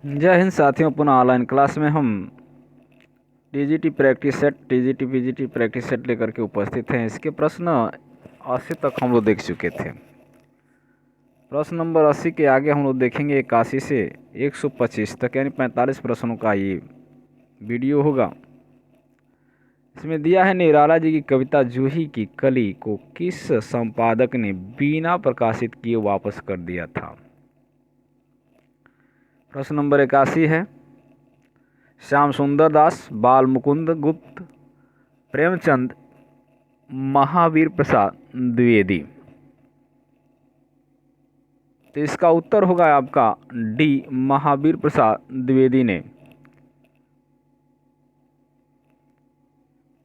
जय हिंद साथियों। पुनः ऑनलाइन क्लास में हम TGT practice set, TGT PGT practice set लेकर के उपस्थित हैं। इसके प्रश्न 80 तक हम लोग देख चुके थे। प्रश्न नंबर 80 के आगे हम लोग देखेंगे 81 से 125 तक, यानी 45 प्रश्नों का ये वीडियो होगा। इसमें दिया है, निराला जी की कविता जूही की कली को किस संपादक ने बिना प्रकाशित किए वापस कर दिया था। प्रश्न नंबर 81 है, श्याम सुंदर दास, बाल मुकुंद गुप्त, प्रेमचंद, महावीर प्रसाद द्विवेदी। तो इसका उत्तर होगा आपका डी, महावीर प्रसाद द्विवेदी ने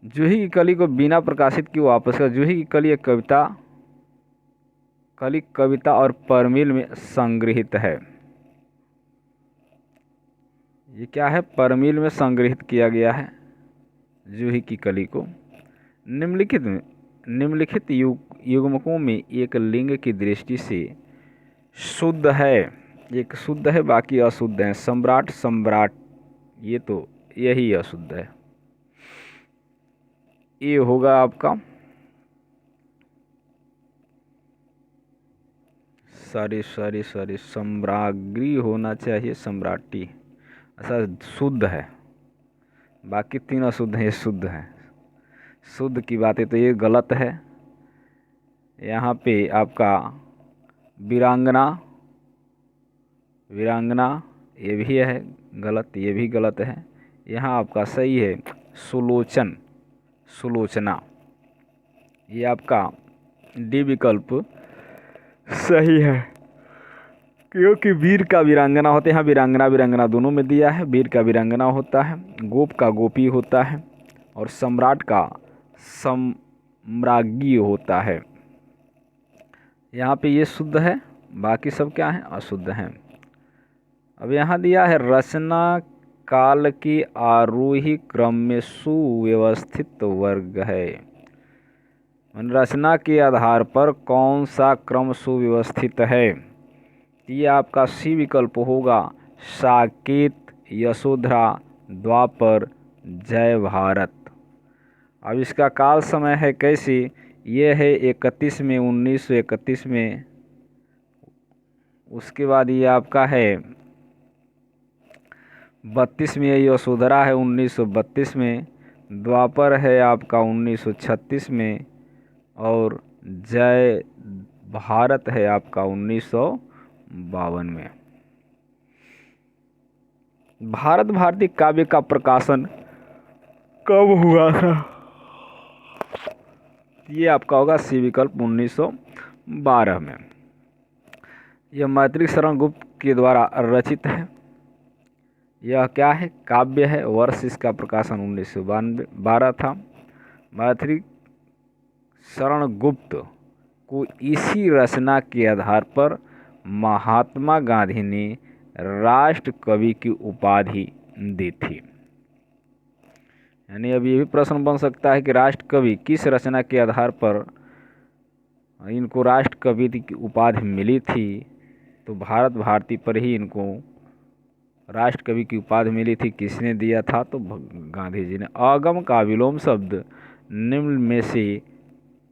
जूही की कली को बिना प्रकाशित किए वापस कर। जूही की कली एक कविता और परमिल में संग्रहित है। ये क्या है? परमिल में संग्रहित किया गया है जूही की कली को। निम्नलिखित युग्मकों में एक लिंग की दृष्टि से शुद्ध है, एक शुद्ध है, बाकी अशुद्ध है। सम्राट, सम्राट, ये तो यही अशुद्ध है। ये होगा आपका सॉरी सम्राग्री होना चाहिए, सम्राटी। ऐसा शुद्ध है, बाकी तीन अशुद्ध है, ये शुद्ध है। शुद्ध की बातें तो ये गलत है। यहाँ पे आपका वीरांगना, ये भी है गलत, ये भी गलत है। यहाँ आपका सही है सुलोचन, सुलोचना। ये आपका डी विकल्प सही है, क्योंकि वीर का वीरांगना होते हैं। वीरांगना दोनों में दिया है। वीर का वीरांगना होता है, गोप का गोपी होता है, और सम्राट का सम्राज्ञी होता है। यहाँ पे ये शुद्ध है, बाकी सब क्या है? अशुद्ध हैं। अब यहाँ दिया है, रचना काल की आरोही क्रम में सुव्यवस्थित वर्ग है। रचना के आधार पर कौन सा क्रम सुव्यवस्थित है? ये आपका सी विकल्प होगा, साकेत, यशोधरा, द्वापर, जय भारत। अब इसका काल समय है कैसी? ये है 31 में, 1931 में। उसके बाद ये आपका है 32 में, यशोधरा है 1932 में, द्वापर है आपका 1936 में, और जय भारत है आपका 1952 में। भारत भारती काव्य का प्रकाशन कब हुआ था? ये आपका होगा सी विकल्प 1912 में। यह मैत्रेयी शरण गुप्त के द्वारा रचित है। यह क्या है? काव्य है। वर्ष इसका प्रकाशन 1912 था। मैत्रेयी शरण गुप्त को इसी रचना के आधार पर महात्मा गांधी ने राष्ट्र कवि की उपाधि दी थी। यानी अब ये भी प्रश्न बन सकता है कि राष्ट्र कवि किस रचना के आधार पर इनको राष्ट्र कवि की उपाधि मिली थी? तो भारत भारती पर ही इनको राष्ट्र कवि की उपाधि मिली थी। किसने दिया था? तो गांधी जी ने। आगम का विलोम शब्द निम्न में से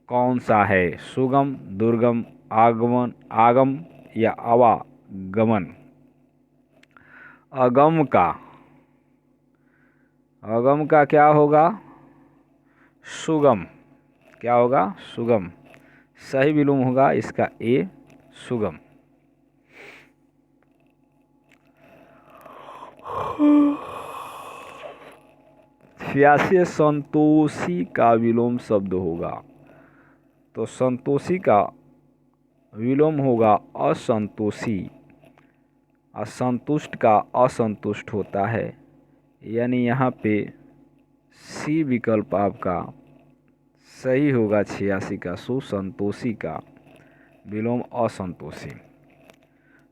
कौन सा है? सुगम, दुर्गम, आगमन, आगम या आवागमन? आगम का क्या होगा? सुगम। क्या होगा? सुगम। सही विलोम होगा इसका ए, सुगम। छियासी संतोषी का विलोम शब्द होगा। तो संतोषी का विलोम होगा असंतोषी। असंतुष्ट का असंतुष्ट होता है। यानी यहाँ पे सी विकल्प आपका सही होगा। 86 का सुसंतोषी का विलोम असंतोषी।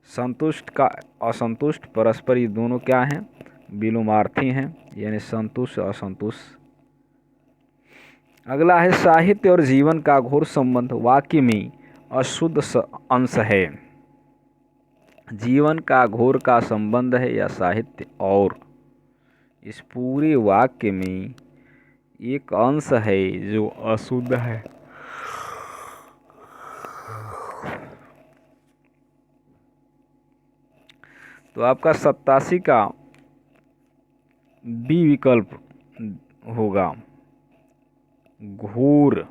संतुष्ट का असंतुष्ट परस्पर ये दोनों क्या हैं? विलोमार्थी हैं, यानी संतुष्ट असंतुष्ट। अगला है, साहित्य और जीवन का घोर संबंध वाक्य में अशुद्ध अंश है। जीवन का घोर का संबंध है या साहित्य और इस पूरे वाक्य में एक अंश है जो अशुद्ध है। तो आपका 87 का बी विकल्प होगा घोर।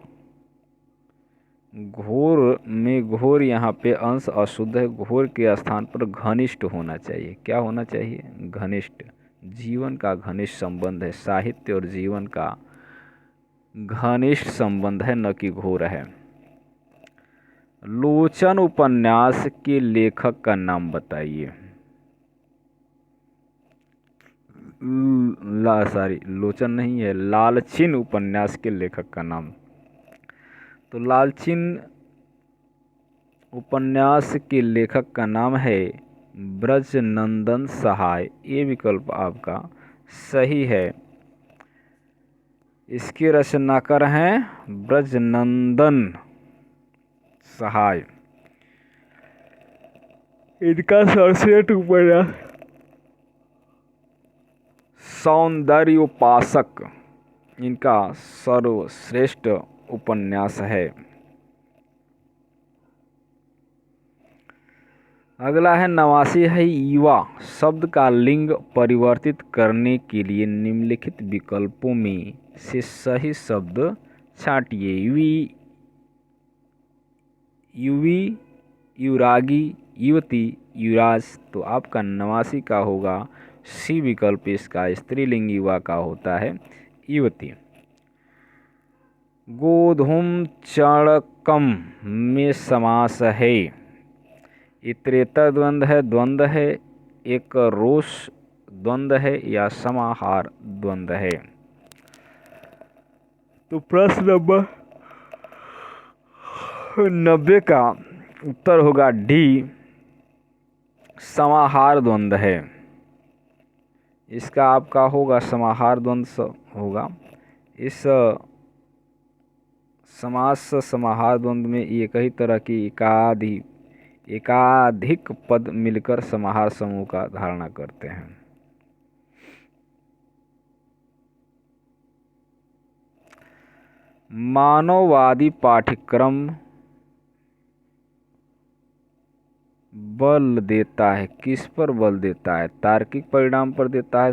घोर में घोर यहाँ पे अंश अशुद्ध है। घोर के स्थान पर घनिष्ठ होना चाहिए। क्या होना चाहिए? घनिष्ठ। जीवन का घनिष्ठ संबंध है। साहित्य और जीवन का घनिष्ठ संबंध है, न कि घोर है। लोचन उपन्यास के लेखक का नाम बताइए। लोचन नहीं है, लालचिन उपन्यास के लेखक का नाम। तो लालचिन उपन्यास के लेखक का नाम है ब्रजनंदन सहाय। ये विकल्प आपका सही है। इसके रचनाकार हैं ब्रजनंदन सहाय। इनका सर्वश्रेष्ठ उपन्यास सौंदर्योपासक इनका सर्वश्रेष्ठ उपन्यास है। अगला है 89 है युवा शब्द का लिंग परिवर्तित करने के लिए निम्नलिखित विकल्पों में से सही शब्द छांटिए। युवी, युरागी, युवती, युवराज। तो आपका 89 का होगा सी विकल्प। इसका स्त्रीलिंग युवा का होता है युवती। गोधूम चणकम में समास है। इतरेतर द्वंद्व है, द्वंद्व है, एक रोष द्वंद्व है या समाहार द्वंद्व है। तो प्रश्न नंबर 90 का उत्तर होगा डी, समाहार द्वंद्व है। इसका आपका होगा समाहार द्वंद्व होगा। इस समास समाहार द्वंद्व में एक ही तरह की एकाधिक पद मिलकर समाहार समूह का धारणा करते हैं। मानववादी पाठ्यक्रम बल देता है, किस पर बल देता है? तार्किक परिणाम पर देता है,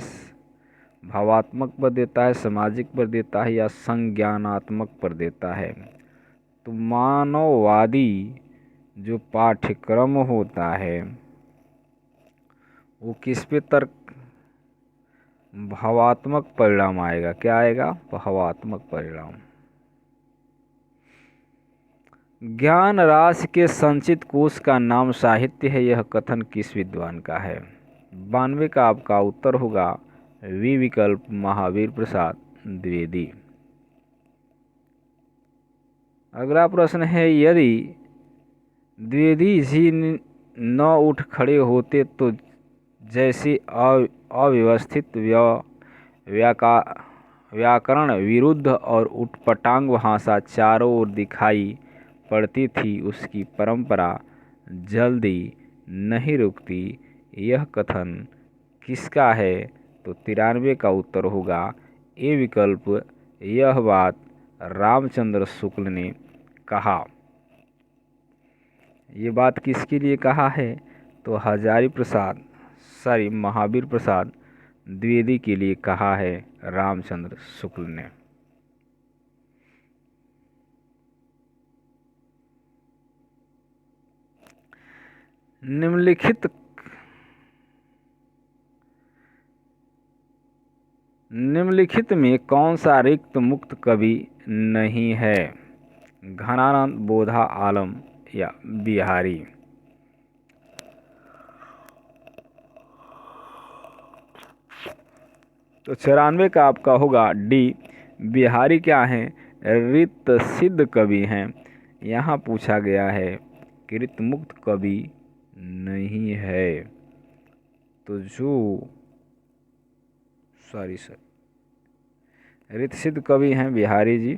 भावात्मक पर देता है, सामाजिक पर देता है या संज्ञानात्मक पर देता है? तो मानववादी जो पाठ्यक्रम होता है वो किस पे तर्क भावात्मक परिणाम आएगा। क्या आएगा? भावात्मक परिणाम। ज्ञान राशि के संचित कोश का नाम साहित्य है, यह कथन किस विद्वान का है? 92 का आपका उत्तर होगा वी विकल्प, महावीर प्रसाद द्विवेदी। अगला प्रश्न है यदि द्विवेदी जी न उठ खड़े होते तो जैसे अव्यवस्थित व्याकरण विरुद्ध और उटपटांग भाषा चारों ओर दिखाई पड़ती थी, उसकी परंपरा जल्दी नहीं रुकती, यह कथन किसका है? तो 93 का उत्तर होगा ए विकल्प। यह बात रामचंद्र शुक्ल ने कहा। ये बात किसके लिए कहा है? तो महावीर प्रसाद द्विवेदी के लिए कहा है रामचंद्र शुक्ल ने। निम्नलिखित में कौन सा रिक्त मुक्त कवि नहीं है? घनानंद, बोधा, आलम या बिहारी? तो 94 का आपका होगा डी, बिहारी क्या हैं? रिक्त सिद्ध कवि हैं। यहाँ पूछा गया है कि रिक्त मुक्त कवि नहीं है। तो रिक्त सिद्ध कवि हैं बिहारी जी।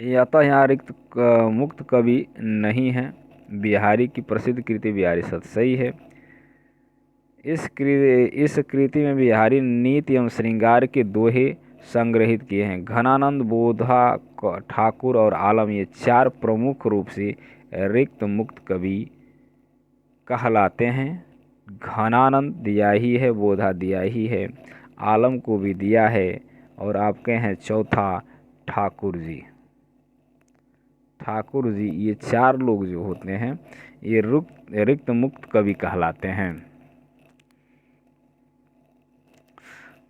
या तो यहाँ रिक्त मुक्त कवि नहीं है। बिहारी की प्रसिद्ध कृति बिहारी शतक सही है। इस कृति में बिहारी नीति एवं श्रृंगार के दोहे संग्रहित किए हैं। घनानंद, बोधा ठाकुर और आलम ये चार प्रमुख रूप से रिक्त मुक्त कवि कहलाते हैं। घनानंद दिया ही है, बोधा दिया ही है, आलम को भी दिया है और आपके हैं चौथा ठाकुर जी। ठाकुर जी ये चार लोग जो होते हैं ये रिक्त मुक्त कवि कहलाते हैं।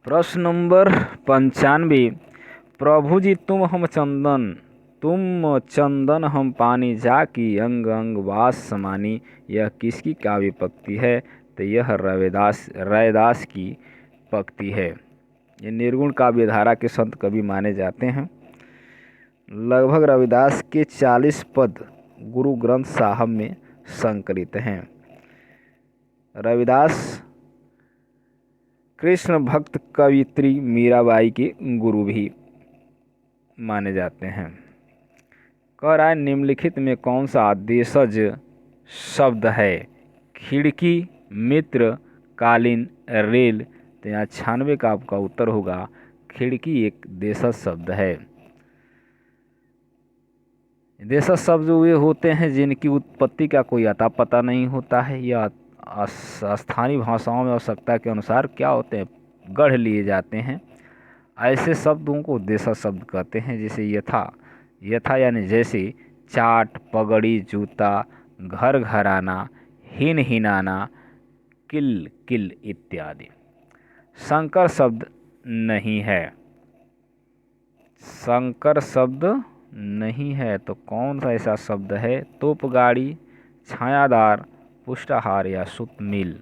प्रश्न नंबर 95। प्रभु जी तुम चंदन हम पानी जाकी अंग अंग वास समानी, यह किसकी काव्य पंक्ति है? तो यह रैदास की पंक्ति है। ये निर्गुण काव्य धारा के संत कवि माने जाते हैं। लगभग रविदास के 40 पद गुरु ग्रंथ साहब में संकलित हैं। रविदास कृष्ण भक्त कवित्री मीराबाई के गुरु भी माने जाते हैं। कह रहा है निम्नलिखित में कौन सा देशज शब्द है? खिड़की, मित्र, कालीन, रेल। तो यहाँ 96 का आपका उत्तर होगा खिड़की एक देशज शब्द है। देशज शब्द वे होते हैं जिनकी उत्पत्ति का कोई अता पता नहीं होता है या स्थानीय भाषाओं में आवश्यकता के अनुसार क्या होते हैं, गढ़ लिए जाते हैं। ऐसे शब्दों को देशज शब्द कहते हैं। जैसे यथा यानी जैसे, चाट, पगड़ी, जूता, घर घराना, हिन हिनाना, किल किल इत्यादि। संकर शब्द नहीं है। संकर शब्द नहीं है तो कौन सा ऐसा शब्द है? तोपगाड़ी, छायादार, पुष्टाहार या सुतमिल।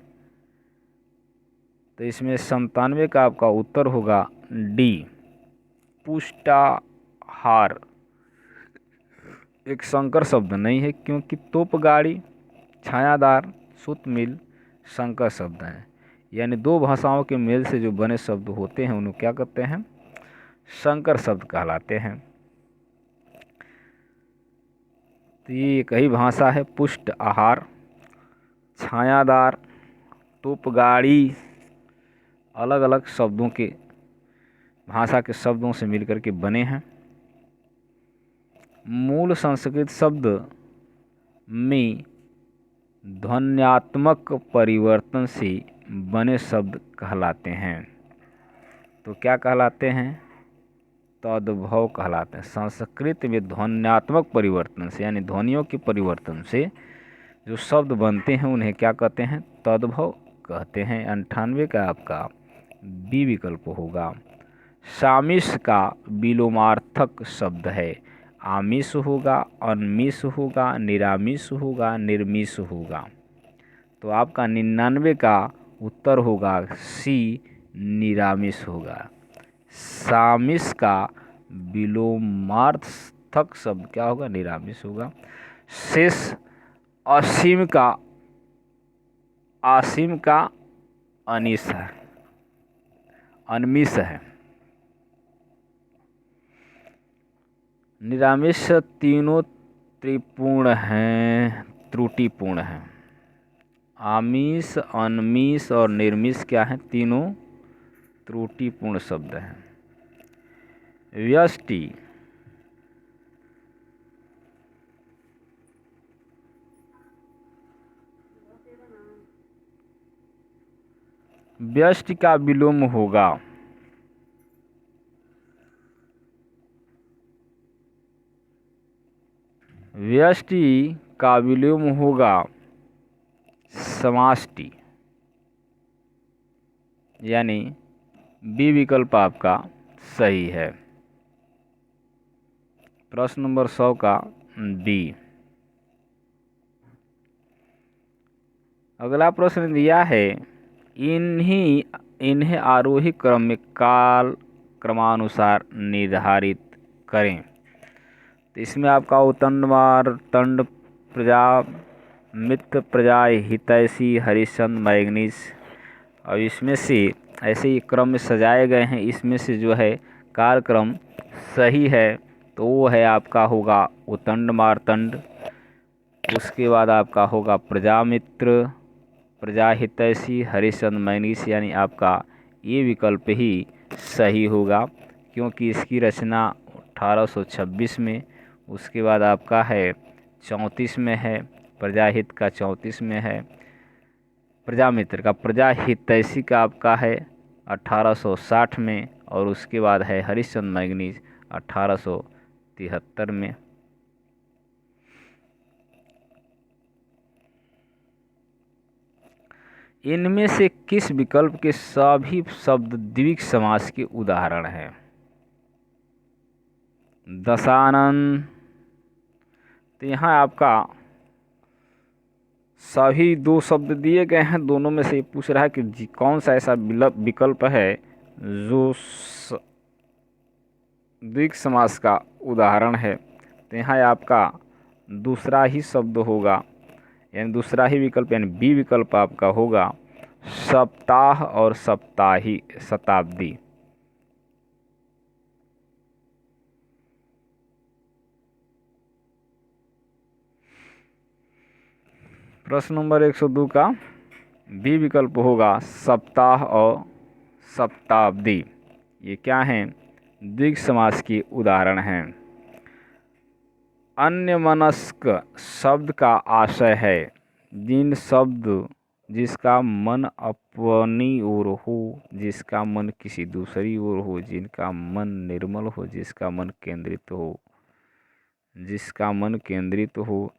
तो इसमें 97 का आपका उत्तर होगा डी, पुष्टाहार। एक संकर शब्द नहीं है क्योंकि तोपगाड़ी, छायादार, सुतमिल संकर शब्द हैं। यानी दो भाषाओं के मेल से जो बने शब्द होते हैं उन्हें क्या कहते हैं? संकर शब्द कहलाते हैं। तो ये एक ही भाषा है। पुष्ट आहार, छायादार, तोपगाड़ी अलग अलग शब्दों के भाषा के शब्दों से मिलकर के बने हैं। मूल संस्कृत शब्द में ध्वन्यात्मक परिवर्तन से बने शब्द कहलाते हैं। तो क्या कहलाते हैं? तद्भव कहलाते हैं। संस्कृत में ध्वन्यात्मक परिवर्तन से यानी ध्वनियों के परिवर्तन से जो शब्द बनते हैं उन्हें क्या कहते हैं? तद्भव कहते हैं। 98 का आपका बी विकल्प होगा। सामिस का विलोमार्थक शब्द है। आमिष होगा, अनमिष होगा, निरामिष होगा, निर्मिष होगा। तो आपका 99 का उत्तर होगा सी, निरामिष होगा। सामिस का विलोमार्थक शब्द क्या होगा? निरामिष होगा। शेष असीम का अनिश है, अनमिष है। निरामिष तीनों त्रिपूर्ण हैं, त्रुटिपूर्ण हैं। आमिष, अनमिष और निर्मिष क्या हैं? तीनों त्रुटिपूर्ण शब्द हैं। व्यष्टि, व्यष्टि का विलोम होगा समाष्टि। यानी बी विकल्प आपका सही है। प्रश्न नंबर 100 का डी। अगला प्रश्न दिया है इन्हें आरोही क्रम में काल क्रमानुसार निर्धारित करें। तो इसमें आपका उतंडवार, तंड प्रजा, मित्र प्रजा, हितैषी, हरिश्चंद्र, मैग्नीज। और इसमें से ऐसे ही क्रम में सजाए गए हैं। इसमें से जो है कालक्रम सही है तो वो है आपका होगा उतंड मारतंड, उसके बाद आपका होगा प्रजामित्र, प्रजाहितैषी, हरिश्चंद्र मैगनीज, यानी आपका ये विकल्प ही सही होगा क्योंकि इसकी रचना 1826 में, उसके बाद आपका है 34 में है, प्रजाहित का 34 में है, प्रजामित्र का, प्रजाहितैषी का आपका है 1860 में, और उसके बाद है हरिश्चंद्र मैगनीज 1873 में। इनमें से किस विकल्प के सभी शब्द द्विग समास के उदाहरण हैं? दशानन, तो यहाँ आपका सभी दो शब्द दिए गए हैं, दोनों में से पूछ रहा है कि कौन सा ऐसा विकल्प है जो द्विग समास का उदाहरण है। तो यहाँ आपका दूसरा ही शब्द होगा, यानी दूसरा ही विकल्प, यानी बी विकल्प आपका होगा सप्ताह और सप्ताही, शताब्दी। प्रश्न नंबर 102 का बी विकल्प होगा सप्ताह और शताब्दी। ये क्या हैं? द्विग समास के उदाहरण हैं। अन्यमनस्क शब्द का आशय है जिसका मन अपनी ओर हो, जिसका मन किसी दूसरी ओर हो, जिनका मन निर्मल हो, जिसका मन केंद्रित हो, जिसका मन केंद्रित हो,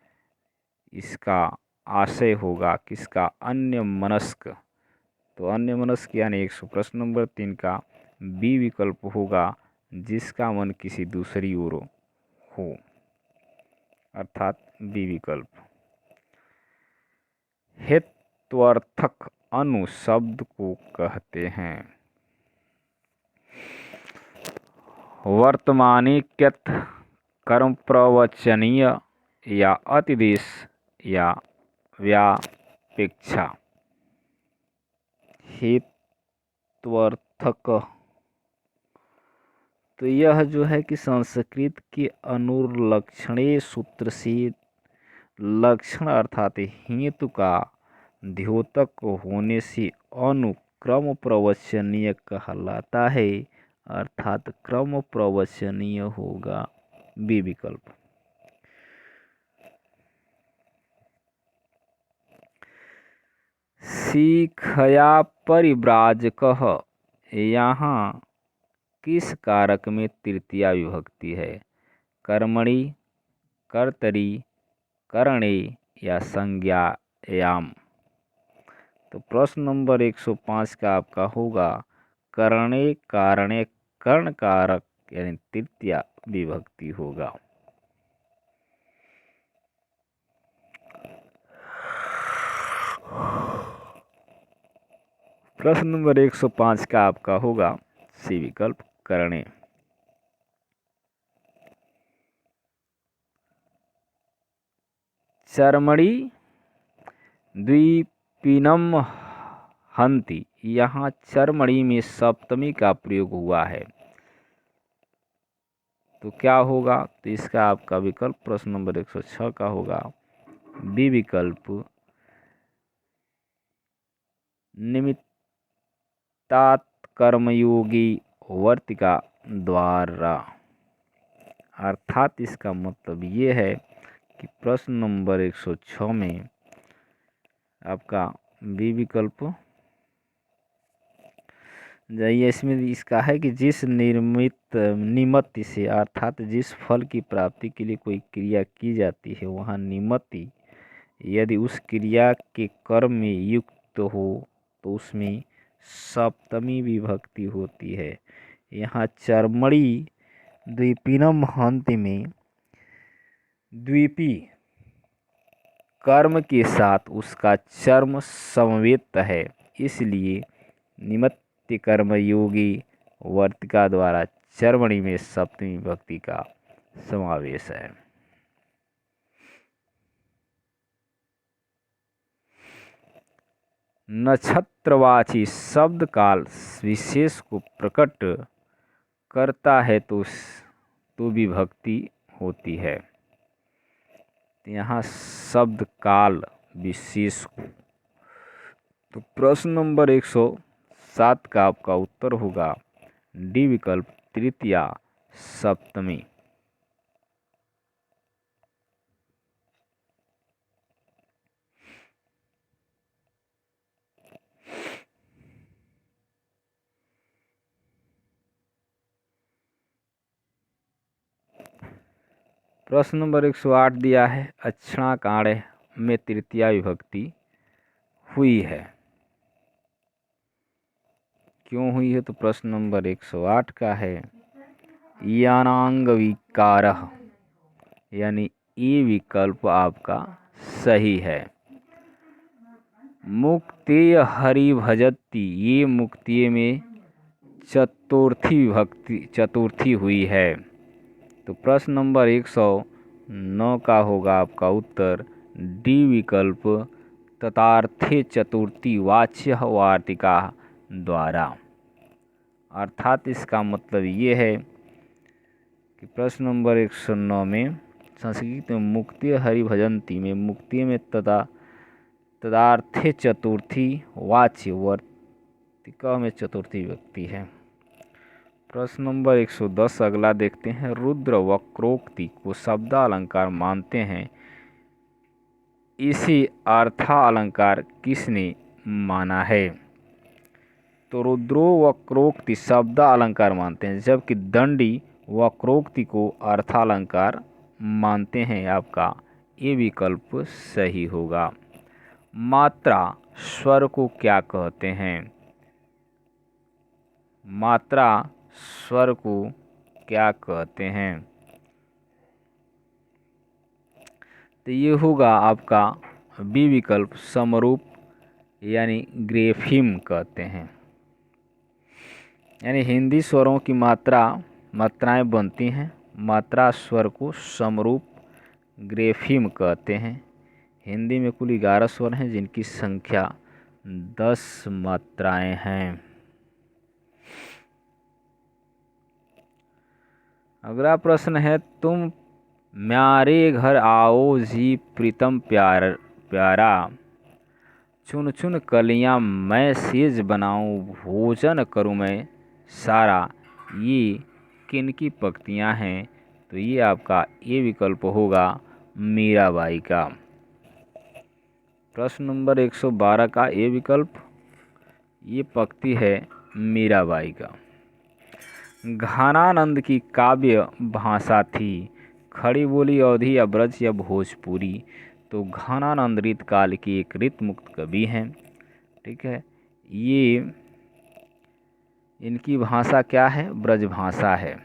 इसका आशय होगा किसका? अन्यमनस्क। तो अन्यमनस्क यानी प्रश्न नंबर 3 का बी विकल्प होगा जिसका मन किसी दूसरी ओर हो, अर्थात बी विकल्प। हेत्वार्थक अनु शब्द को कहते हैं वर्तमानिकत, कर्म प्रवचनीय, या अतिदेश, या व्यापेक्षा। हेत्वार्थक, तो यह जो है कि संस्कृत के अनुलक्षणे सूत्र से लक्षण अर्थात हेतु का द्योतक होने से अनुक्रम प्रवचनीय कहलाता है, अर्थात क्रम प्रवचनीय होगा बी विकल्प। सीखया परिव्राजकः, यहाँ किस कारक में तृतीया विभक्ति है? कर्मणि, कर्तरि, करणे, या संज्ञायाम। तो प्रश्न नंबर 105 का आपका होगा करणे, कारणे, कर्ण कारक, यानी तृतीया विभक्ति होगा। प्रश्न नंबर 105 का आपका होगा सी विकल्प, करणे। चर्मणि द्विपीनम हंति, यहाँ चर्मणि में सप्तमी का प्रयोग हुआ है, तो क्या होगा? तो इसका आपका विकल्प प्रश्न नंबर 106 का होगा बी विकल्प, निमित्तात् कर्मयोगी वर्तिका द्वारा। अर्थात इसका मतलब ये है कि प्रश्न नंबर 106 में आपका बी विकल्प जाइए, इसमें इसका है कि जिस निमित्त से, अर्थात जिस फल की प्राप्ति के लिए कोई क्रिया की जाती है वहाँ निमित्त यदि उस क्रिया के कर्म में युक्त हो तो उसमें सप्तमी विभक्ति होती है। यहाँ चर्मणि द्विपीनम हंत में द्विपी कर्म के साथ उसका चर्म समवेत है, इसलिए निमित्त कर्मयोगी वर्तिका द्वारा चर्मणि में सप्तमी विभक्ति का समावेश है। नक्षत्रवाची शब्द काल विशेष को प्रकट करता है तो विभक्ति होती है। तो यहाँ शब्द काल विशेष को। तो प्रश्न नंबर 107 का आपका उत्तर होगा डी विकल्प, तृतीया सप्तमी। प्रश्न नंबर 108 दिया है, अक्षराकांड में तृतीया विभक्ति हुई है, क्यों हुई है? तो प्रश्न नंबर 108 का है यानांग विकारः, यानी ये विकल्प आपका सही है। मुक्तेय हरि भजती, ये मुक्तिय में चतुर्थी विभक्ति, चतुर्थी हुई है। तो प्रश्न नंबर 109 का होगा आपका उत्तर डी विकल्प, ततार्थे चतुर्थी वाच्य वार्तिका द्वारा। अर्थात इसका मतलब ये है कि प्रश्न नंबर 109 में संस्कृत में मुक्ति हरि भजंती में मुक्ति में तदार्थे चतुर्थी वाच्य वार्तिका में चतुर्थी व्यक्ति है। प्रश्न नंबर 110 अगला देखते हैं, रुद्र वक्रोक्ति को शब्दालंकार मानते हैं, इसी अर्थालंकार किसने माना है? तो रुद्रो वक्रोक्ति शब्दालंकार मानते हैं, जबकि दंडी वक्रोक्ति को अर्थालंकार मानते हैं। आपका ये विकल्प सही होगा। मात्रा स्वर को क्या कहते हैं? मात्रा स्वर को क्या कहते हैं? तो ये होगा आपका बी विकल्प, समरूप यानी ग्रेफिम कहते हैं। यानी हिंदी स्वरों की मात्राएं बनती हैं, मात्रा स्वर को समरूप ग्रेफिम कहते हैं। हिंदी में कुल 11 स्वर हैं, जिनकी संख्या 10 मात्राएं हैं। अगला प्रश्न है, तुम म्यारे घर आओ जी प्रीतम प्यारा, चुन चुन कलियां मैं सेज बनाऊं, भोजन करूं मैं सारा, ये किनकी पंक्तियां हैं? तो ये आपका ये विकल्प होगा मीराबाई का। प्रश्न नंबर 112 का ये विकल्प, ये पंक्ति है मीराबाई का। घनानंद की काव्य भाषा थी, खड़ी बोली अवधी या ब्रज या भोजपुरी। तो घनानंद रीतकाल की एक रीतमुक्त कवि हैं, ठीक है। ये इनकी भाषा क्या है? ब्रज भाषा है।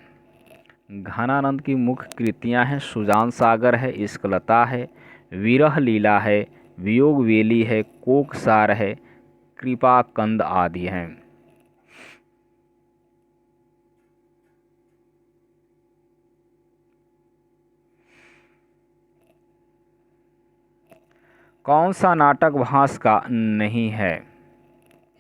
घनानंद की मुख्य कृतियां हैं सुजान सागर है, इश्कलता है, विरह लीला है, वियोग वेली है, कोकसार है, कृपा कंद आदि हैं। कौन सा नाटक भास का नहीं है?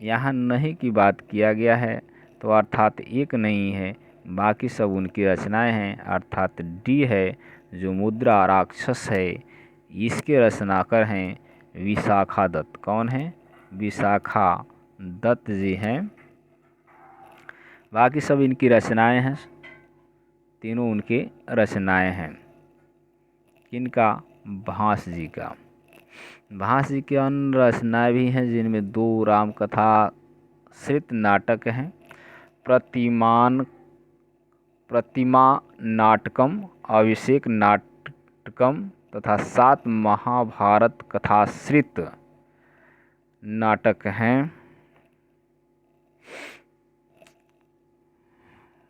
यहाँ नहीं की बात किया गया है, तो अर्थात एक नहीं है, बाकी सब उनकी रचनाएं हैं। अर्थात डी है, जो मुद्रा राक्षस है, इसके रचनाकार हैं विशाखा दत्त। कौन है? विशाखा दत्त जी हैं। बाकी सब इनकी रचनाएं हैं, तीनों उनके रचनाएं हैं। किनका? भास जी का। भास जी की अन्य रचनाएं भी हैं, जिनमें 2 रामकथा श्रित नाटक हैं, प्रतिमा नाटकम, अभिषेक नाटकम तथा 7 महाभारत कथाश्रित नाटक हैं।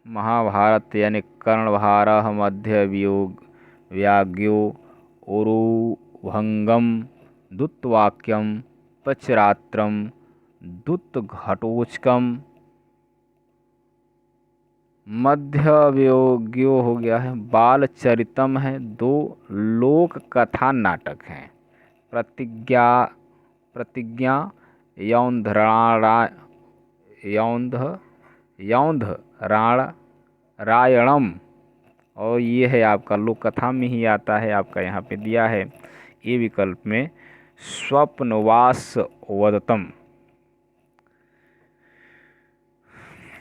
महाभारत यानी कर्णभारः, मध्य व्याज्ञो, ओरुभंगम, दुत्वाक्यम, पचरात्रम, दुत्तघटोचकम, मध्य व्योग्यो हो गया है, बाल चरितम है, 2 लोक कथा नाटक हैं, प्रतिज्ञा, यौंधरायणम और ये है आपका लोक कथा में ही आता है, आपका यहाँ पे दिया है ए विकल्प में स्वप्नवास वदतम।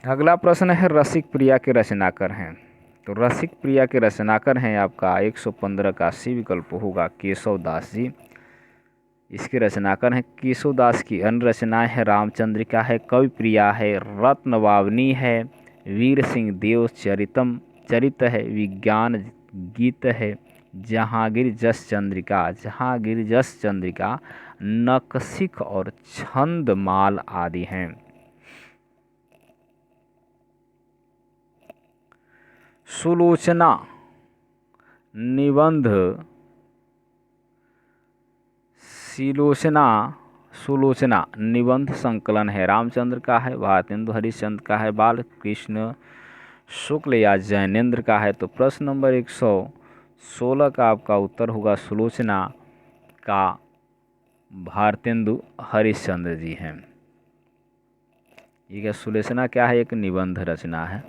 अगला प्रश्न है रसिक प्रिया के रचनाकार हैं। तो रसिक प्रिया के रचनाकार हैं आपका 115 का सी विकल्प होगा केशव दास जी। इसके रचनाकार हैं केशव दास की अन्य रचनाएं हैं रामचंद्रिका है, कवि प्रिया है, रत्नवावनी है, वीर सिंह देव चरित है, विज्ञान गीत है, जहांगीर जस चंद्रिका, नकसिक और छंदमाल आदि हैं। सुलोचना निबंध सुलोचना निबंध संकलन है, रामचंद्र का है, भारतेंदु हरिश्चंद्र का है, बालकृष्ण शुक्ल या जैनेन्द्र का है। तो प्रश्न नंबर 116 का आपका उत्तर होगा सुलोचना का भारतेंदु हरिश्चंद्र जी हैं। ये क्या सुलोचना क्या है? एक निबंध रचना है।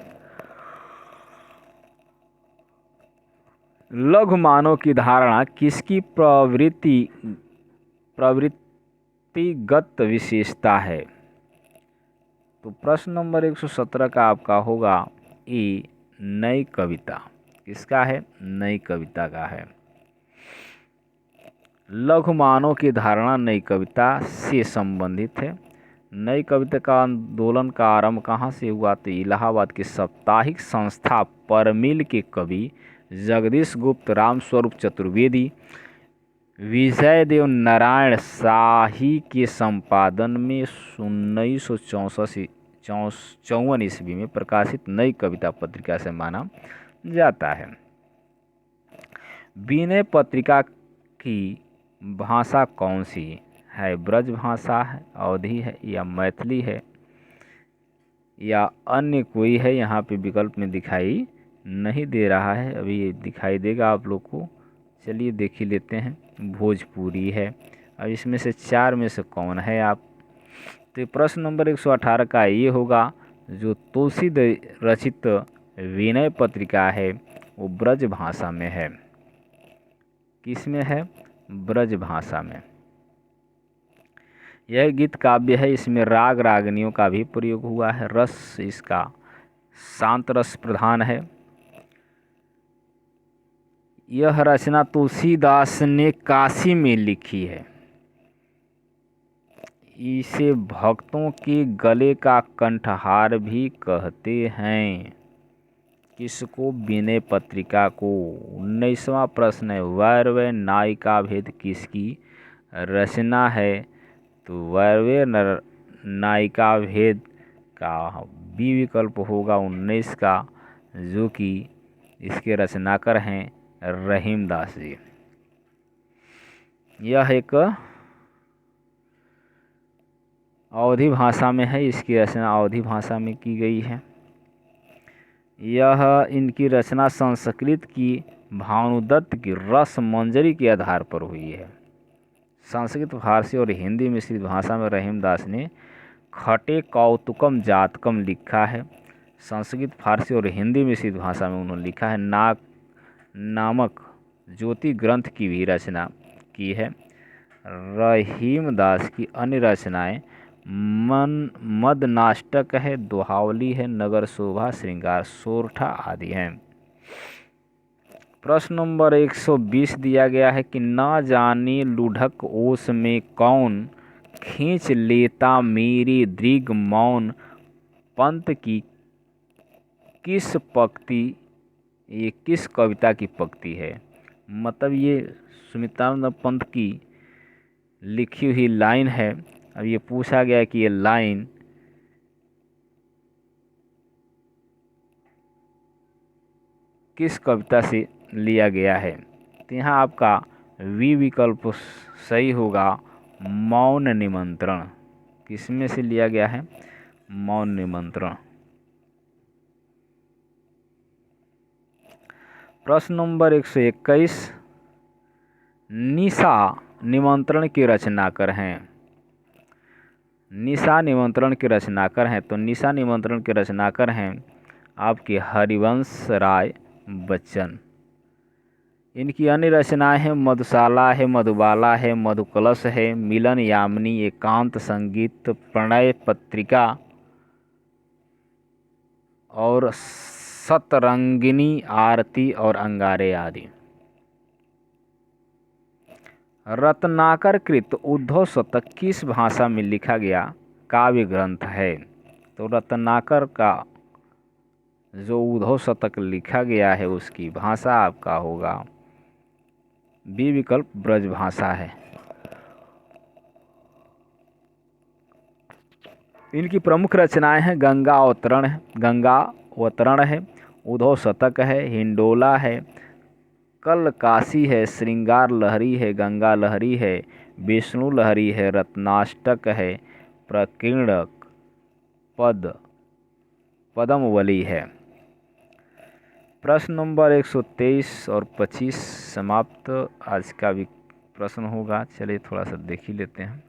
लघु मानव की धारणा किसकी प्रवृत्तिगत विशेषता है? तो प्रश्न नंबर 117 का आपका होगा ए नई कविता। किसका है? नई कविता का है। लघु मानव की धारणा नई कविता से संबंधित है। नई कविता का आंदोलन का आरंभ कहाँ से हुआ? तो इलाहाबाद की साप्ताहिक संस्था परमिल के कवि जगदीश गुप्त, रामस्वरूप चतुर्वेदी, विजय देव नारायण शाही के संपादन में 1954 ईस्वी में प्रकाशित नई कविता पत्रिका से माना जाता है। विनय पत्रिका की भाषा कौन सी है? ब्रज भाषा है, अवधी है, या मैथिली है, या अन्य कोई है? यहाँ पे विकल्प में दिखाई नहीं दे रहा है, अभी ये दिखाई देगा आप लोग को। चलिए देख ही लेते हैं। भोजपुरी है। अब इसमें से 4 में से कौन है आप? तो प्रश्न नंबर 118 का ये होगा जो तुलसी रचित विनय पत्रिका है वो ब्रज भाषा में है। किस में है? ब्रज भाषा में। यह गीत काव्य है, इसमें राग रागनियों का भी प्रयोग हुआ है। रस इसका शांत रस प्रधान है। यह रचना तुलसीदास ने काशी में लिखी है। इसे भक्तों के गले का कंठहार भी कहते हैं। किसको? विनय पत्रिका को। 19वां प्रश्न है वैरवै नायिका भेद किसकी रचना है? तो वैरवै नायिका भेद का बी विकल्प होगा 19 का, जो कि इसके रचनाकार हैं रहीमदास जी। यह एक अवधी भाषा में है, इसकी रचना अवधी भाषा में की गई है। यह इनकी रचना संस्कृत की भानुदत्त की रस मंजरी के आधार पर हुई है। संस्कृत, फारसी और हिंदी मिश्रित भाषा में रहीमदास ने खटे कौतुकम जातकम लिखा है। संस्कृत, फारसी और हिंदी मिश्रित भाषा में उन्होंने लिखा है। नाक नामक ज्योति ग्रंथ की भी रचना की है। रहीमदास की अन्य रचनाएं मदनाष्टक है, दोहावली है, नगर शोभा, श्रृंगार सोरठा आदि हैं। प्रश्न नंबर 120 दिया गया है कि ना जाने लुढ़क ओस में कौन खींच लेता मेरी दृग मौन पंत की किस पंक्ति, ये किस कविता की पंक्ति है? मतलब ये सुमित्रानंद पंत की लिखी हुई लाइन है। अब ये पूछा गया कि ये लाइन किस कविता से लिया गया है? तो यहाँ आपका वी विकल्प सही होगा, मौन निमंत्रण। किसमें से लिया गया है? मौन निमंत्रण। प्रश्न नंबर 121 निशा निमंत्रण के रचनाकार हैं। निशा निमंत्रण के रचनाकार हैं। तो निशा निमंत्रण के रचनाकार हैं आपके हरिवंश राय बच्चन। इनकी अन्य रचनाएं हैं मधुशाला है, मधुबाला है, मधुकलश है, मिलन यामिनी, एकांत संगीत, प्रणय पत्रिका और सतरंगिनी, आरती और अंगारे आदि। रत्नाकर कृत उद्धव शतक किस भाषा में लिखा गया काव्य ग्रंथ है? तो रत्नाकर का जो उद्धव शतक लिखा गया है उसकी भाषा आपका होगा बी विकल्प ब्रज भाषा है। इनकी प्रमुख रचनाएं हैं गंगा अवतरण है, उद्धव शतक है, हिंडोला है, कल काशी है, श्रृंगार लहरी है, गंगा लहरी है, विष्णु लहरी है, रत्नाष्टक है, प्रकीर्णक पद्मवली है। प्रश्न नंबर 123 और 25 समाप्त आज का भी प्रश्न होगा। चलिए थोड़ा सा देख ही लेते हैं।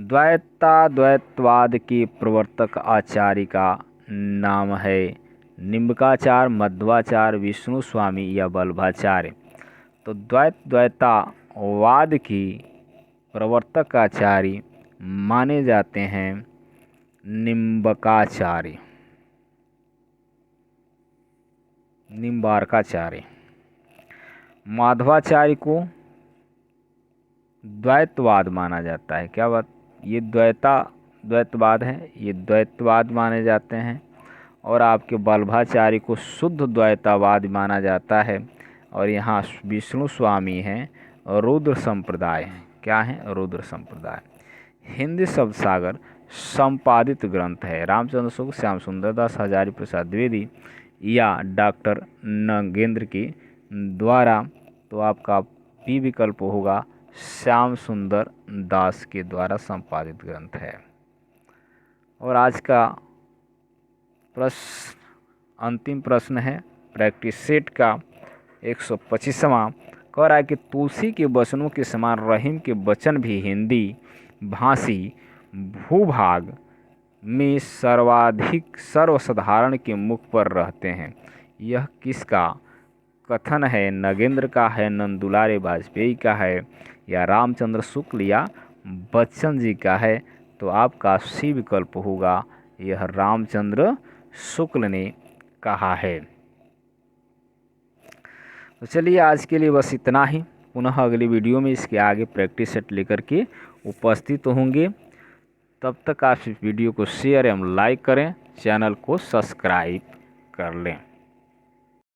द्वैतवाद के प्रवर्तक आचार्य का नाम है निम्बकाचार्य, मध्वाचार्य, विष्णु स्वामी या वल्लभाचार्य। तो द्वैतवाद की प्रवर्तक आचार्य माने जाते हैं निम्बार्काचार्य। माधवाचार्य को द्वैतवाद माना जाता है। क्या बात, ये द्वैतवाद है, ये द्वैतवाद माने जाते हैं। और आपके वल्लभाचार्य को शुद्ध द्वैतवाद माना जाता है। और यहाँ विष्णु स्वामी हैं और रुद्र संप्रदाय हैं। क्या है? रुद्र संप्रदाय। हिंदी शब्द सागर संपादित ग्रंथ है रामचंद्र शुक्ल, श्याम सुंदर दास, हजारी प्रसाद द्विवेदी या डॉक्टर नगेंद्र के द्वारा। तो आपका बी विकल्प होगा श्याम सुंदर दास के द्वारा संपादित ग्रंथ है। और आज का अंतिम प्रश्न है प्रैक्टिस सेट का 125वां। कह रहा है कि तुलसी के वचनों के समान रहीम के वचन भी हिंदी भाषी भूभाग में सर्वाधिक सर्वसाधारण के मुख पर रहते हैं। यह किसका कथन है? नगेंद्र का है, नंदुलारे वाजपेयी का है, या रामचंद्र शुक्ल या बच्चन जी का है? तो आपका सी विकल्प होगा, यह रामचंद्र शुक्ल ने कहा है। तो चलिए आज के लिए बस इतना ही। पुनः अगली वीडियो में इसके आगे प्रैक्टिस सेट लेकर के उपस्थित होंगे। तब तक आप इस वीडियो को शेयर एवं लाइक करें, चैनल को सब्सक्राइब कर लें।